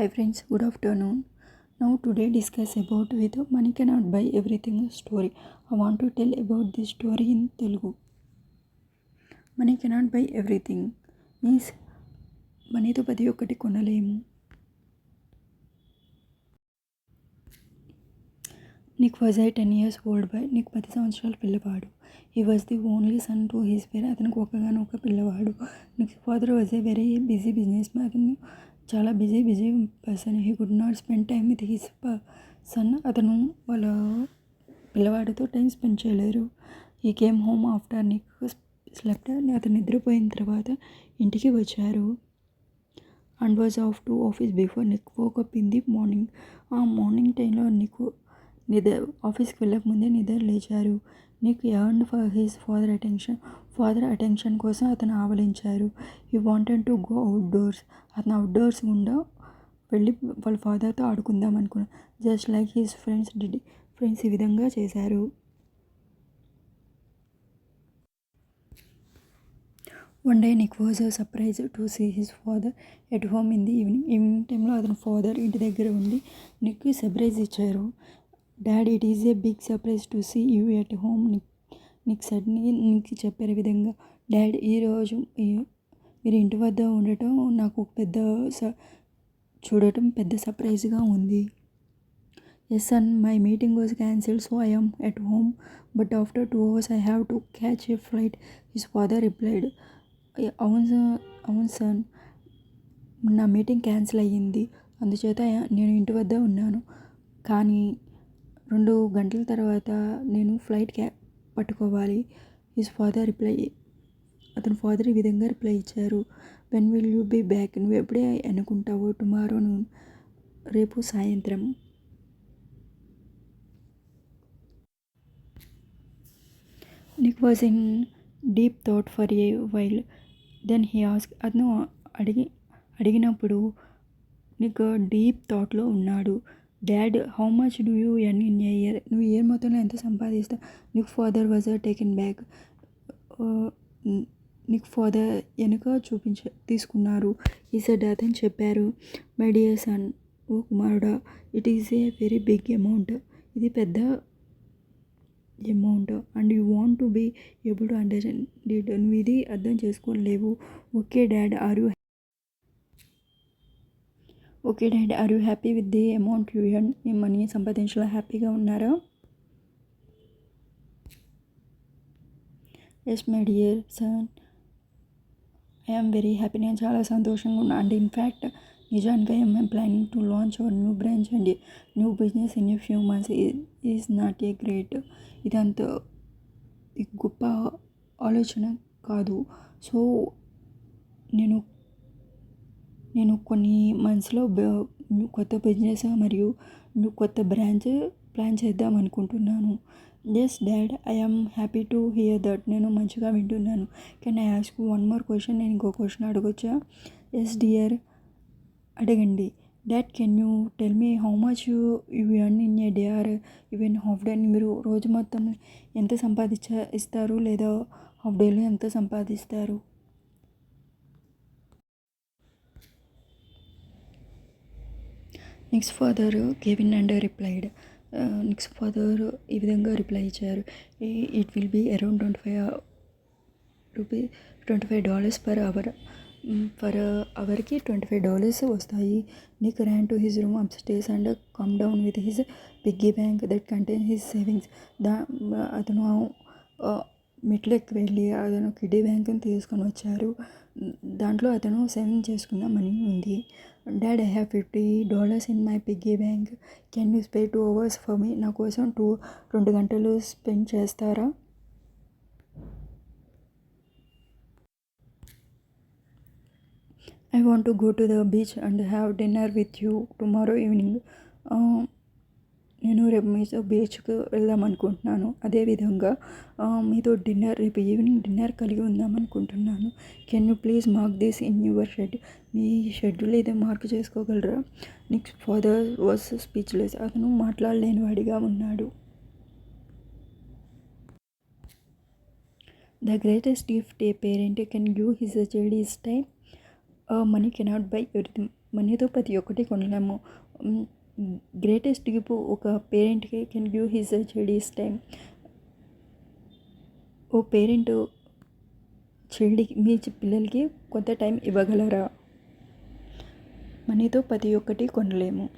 Hi friends, good afternoon. Now today discuss about with money cannot buy everything story. I want to tell about this story in Telugu. Money cannot buy everything means మనీతో ప్రతి ఒక్కటి కొనలేము. Nick was a 10 years old boy. Nick 10 సంవత్సరాల పిల్లవాడు. He was the only son to his parents. అతనికి ఒక్కగానొక్క పిల్లవాడు. Nick's father was a very busy businessman. అతను చాలా busy person. He could not spend time with his son. అతను వాళ్ళ పిల్లవాడితో టైం స్పెండ్ చేయలేరు. He came home after Nick slept. అతను నిద్రపోయిన తర్వాత ఇంటికి వచ్చారు. And was off to office before Nick woke up in the morning. ఆ మార్నింగ్ టైంలో ఆఫీస్కి వెళ్ళకముందే నిద్ర లేచారు. Nick yearned for his father attention కోసం అతను ఆవలించారు. He wanted to go outdoors. అతను అవుట్డోర్స్ గుండా వెళ్ళి వాళ్ళ ఫాదర్తో ఆడుకుందాం అనుకున్నాను. జస్ట్ లైక్ హిస్ ఫ్రెండ్స్ ఈ విధంగా చేశారు. One day Nick was surprise to see his father at home in the evening టైంలో అతని ఫాదర్ ఇంటి దగ్గర ఉండి నిక్ సర్ప్రైజ్ ఇచ్చారు. Dad, it is a big surprise to see you at home. Nick Nick చెప్పారు విధంగా, డాడ్, ఈరోజు మీరు ఇంటి వద్ద ఉండటం నాకు చూడటం పెద్ద సర్ప్రైజ్గా ఉంది. Yes son, my meeting was cancelled so I am at home but after 2 hours I have to catch a flight. His father replied, అవును సన్, నా మీటింగ్ క్యాన్సిల్ అయ్యింది, అందుచేత నేను ఇంటి వద్ద ఉన్నాను, కానీ 2 గంటల తర్వాత నేను ఫ్లైట్ పట్టుకోవాలి. అతని ఫాదర్ ఈ విధంగా రిప్లై ఇచ్చారు. When will you be back? నువ్వు ఎప్పుడే అనుకుంటావు? టుమారో నూన్, రేపు సాయంత్రం. Nick was in deep thought for a while. Then he ask. అతను అడిగినప్పుడు నిక్ డీప్ థాట్లో ఉన్నాడు. Dad, how much do you earn in a year? నువ్వు ఇయర్ మొత్తంలో ఎంత సంపాదిస్తావు? Nick father was taken back. Nick father వెనుక తీసుకున్నారు. ఈ సెడ్, అతను చెప్పారు, మై డియర్ సన్, ఓ కుమారుడా, it is a very big amount. ఇది పెద్ద amount. And you want to be able to understand it. నువ్వు ఇది అర్థం చేసుకోలేవు. Okay dad, are you happy with the amount you earn? మీ మనీ సంపాదించలో హ్యాపీగా ఉన్నారా? Yes my dear son, I am very happy. నేను చాలా సంతోషంగా ఉన్నాను. అండ్ ఇన్ఫ్యాక్ట్ నిజానికి I'm planning to launch our new branch and new business in a few months. Is not a great? ఇదంత గొప్ప ఆలోచన కాదు. సో నేను కొన్ని మంత్స్లో కొత్త బిజినెస్ మరియు కొత్త బ్రాంచ్ ప్లాన్ చేద్దాం అనుకుంటున్నాను. Yes dad, I am happy to hear that. నేను మంచిగా వింటున్నాను. Can I ask one more question? నేను ఇంకో క్వశ్చన్ అడగొచ్చా? ఎస్ డియర్, అడగండి. Dad, can you tell me how much you earn in a day or even half day? మీరు రోజు మొత్తం ఎంత ఇస్తారు, లేదా హాఫ్ డేలో ఎంత సంపాదిస్తారు? Nick's father Kevin and replied. Nick's father ఈ విధంగా రిప్లై ఇచ్చారు, it will be around $25 per hour. Per అవర్కి $25 వస్తాయి. Nick ran to his room upstairs and come down with his piggy bank that contain his savings. అతను మెట్లెక్కి వెళ్ళి అతను kiddy బ్యాంక్ని తీసుకొని వచ్చారు. దాంట్లో అతను సేవింగ్ చేసుకున్న మనీ ఉంది. Dad, I have $50 in my piggy bank. Can you spare 2 hours for me? నా కోసం 2 గంటలు స్పెండ్ చేస్తారా? I want to go to the beach and have dinner with you tomorrow evening. నేను రేపు మీతో బీచ్కి వెళ్దాం అనుకుంటున్నాను. అదేవిధంగా మీతో రేపు ఈవినింగ్ డిన్నర్ కలిగి ఉందాం అనుకుంటున్నాను. Can you please mark this in your schedule? మీ షెడ్యూల్ అయితే మార్క్ చేసుకోగలరా? Nick's father was speechless. అతను మాట్లాడలేని వాడిగా ఉన్నాడు. The greatest gift a parent can give his child is time. Money cannot buy everything. మనీతో ప్రతి ఒక్కటి కొనలేము. గ్రేటెస్ట్ గిఫ్ట్ ఒక పేరెంట్కి can give his child time. ఓ పేరెంట్ చైల్డ్కి మీ పిల్లలకి కొంత టైం ఇవ్వగలరా? మనీతో ప్రతి ఒక్కటి కొనలేము.